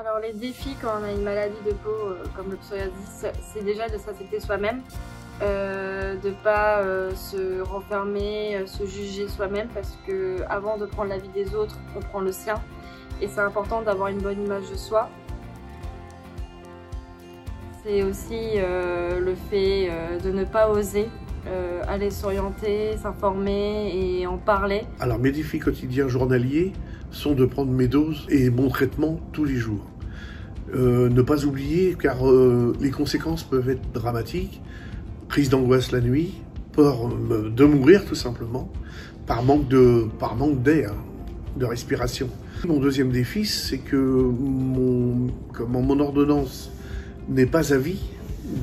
Alors les défis quand on a une maladie de peau comme le psoriasis, c'est déjà de s'accepter soi-même, de pas se renfermer, se juger soi-même parce que avant de prendre l'avis des autres, on prend le sien et c'est important d'avoir une bonne image de soi. C'est aussi le fait de ne pas oser aller s'orienter, s'informer et en parler. Alors mes défis quotidiens journaliers sont de prendre mes doses et mon traitement tous les jours. Ne pas oublier car les conséquences peuvent être dramatiques. Crise d'angoisse la nuit, peur de mourir tout simplement, par manque d'air, de respiration. Mon deuxième défi, c'est que mon ordonnance n'est pas à vie,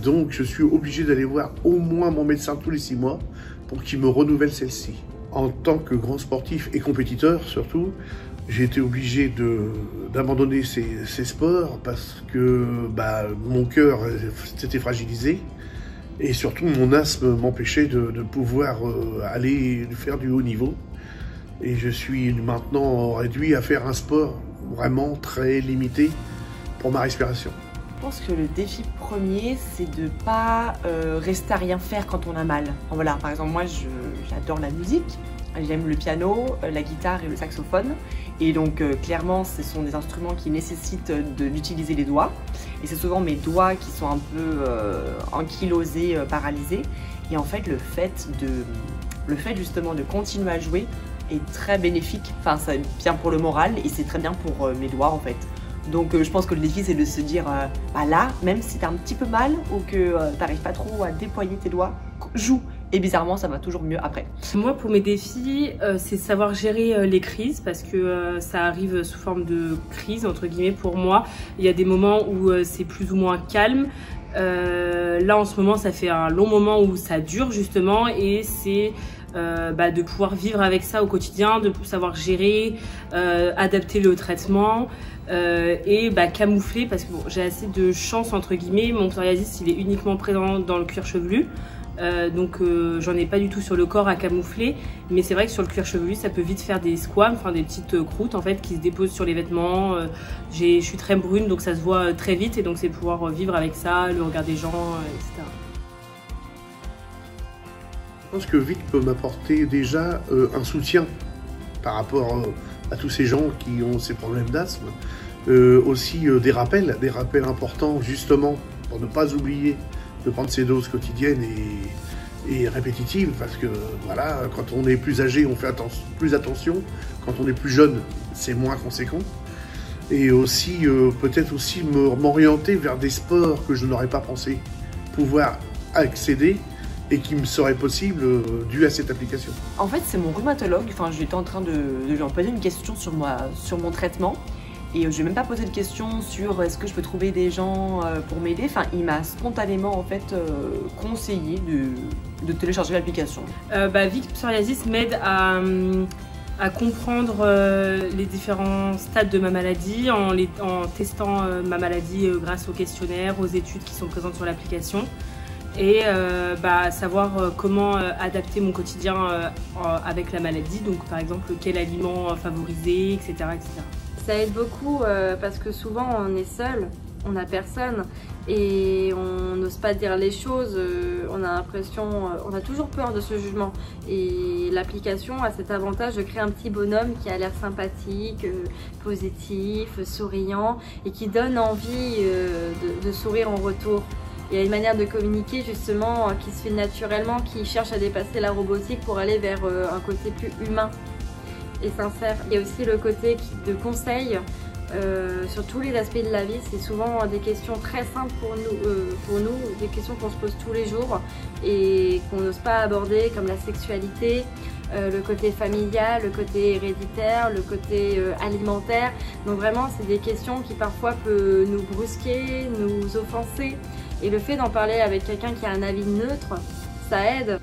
donc je suis obligé d'aller voir au moins mon médecin tous les 6 mois pour qu'il me renouvelle celle-ci. En tant que grand sportif et compétiteur surtout, j'ai été obligé d'abandonner ces sports parce que mon cœur s'était fragilisé et surtout mon asthme m'empêchait de pouvoir aller faire du haut niveau. Et je suis maintenant réduit à faire un sport vraiment très limité pour ma respiration. Je pense que le défi premier, c'est de ne pas rester à rien faire quand on a mal. Voilà, par exemple, moi, j'adore la musique. J'aime le piano, la guitare et le saxophone. Et donc, clairement, ce sont des instruments qui nécessitent d'utiliser les doigts. Et c'est souvent mes doigts qui sont un peu ankylosés, paralysés. Et en fait, le fait justement de continuer à jouer est très bénéfique. Enfin, c'est bien pour le moral et c'est très bien pour mes doigts, en fait. Donc je pense que le défi c'est de se dire là, même si t'as un petit peu mal ou que t'arrives pas trop à déployer tes doigts, joue. Et bizarrement ça va toujours mieux après. Moi pour mes défis c'est savoir gérer les crises parce que ça arrive sous forme de crise entre guillemets pour moi. Il y a des moments où c'est plus ou moins calme. Là en ce moment ça fait un long moment où ça dure justement et c'est de pouvoir vivre avec ça au quotidien, de savoir gérer, adapter le traitement et camoufler parce que bon, j'ai assez de chance entre guillemets, mon psoriasis il est uniquement présent dans le cuir chevelu. Donc j'en ai pas du tout sur le corps à camoufler, mais c'est vrai que sur le cuir chevelu ça peut vite faire des squames, enfin des petites croûtes en fait qui se déposent sur les vêtements. Je suis très brune donc ça se voit très vite et donc c'est pouvoir vivre avec ça, le regard des gens, etc. Je pense que VIC peut m'apporter déjà un soutien par rapport à tous ces gens qui ont ces problèmes d'asthme. Aussi des rappels importants justement pour ne pas oublier de prendre ces doses quotidiennes et répétitives parce que voilà, quand on est plus âgé on fait plus attention, quand on est plus jeune c'est moins conséquent. Et aussi peut-être aussi m'orienter vers des sports que je n'aurais pas pensé pouvoir accéder et qui me serait possible dû à cette application. En fait, c'est mon rhumatologue, enfin j'étais en train de lui en poser une question sur mon traitement et je lui ai même pas posé de question sur est-ce que je peux trouver des gens pour m'aider. Enfin, il m'a spontanément en fait conseillé de télécharger l'application. Vic Psoriasis m'aide à comprendre les différents stades de ma maladie en testant ma maladie grâce aux questionnaires, aux études qui sont présentes sur l'application. Et savoir comment adapter mon quotidien avec la maladie, donc par exemple quel aliment favoriser, etc., etc. Ça aide beaucoup parce que souvent on est seul, on n'a personne et on n'ose pas dire les choses, on a l'impression, on a toujours peur de ce jugement et l'application a cet avantage de créer un petit bonhomme qui a l'air sympathique, positif, souriant et qui donne envie de sourire en retour. Il y a une manière de communiquer justement qui se fait naturellement, qui cherche à dépasser la robotique pour aller vers un côté plus humain et sincère. Il y a aussi le côté de conseil sur tous les aspects de la vie. C'est souvent des questions très simples pour nous, des questions qu'on se pose tous les jours et qu'on n'ose pas aborder comme la sexualité, le côté familial, le côté héréditaire, le côté alimentaire. Donc vraiment c'est des questions qui parfois peuvent nous brusquer, nous offenser. Et le fait d'en parler avec quelqu'un qui a un avis neutre, ça aide.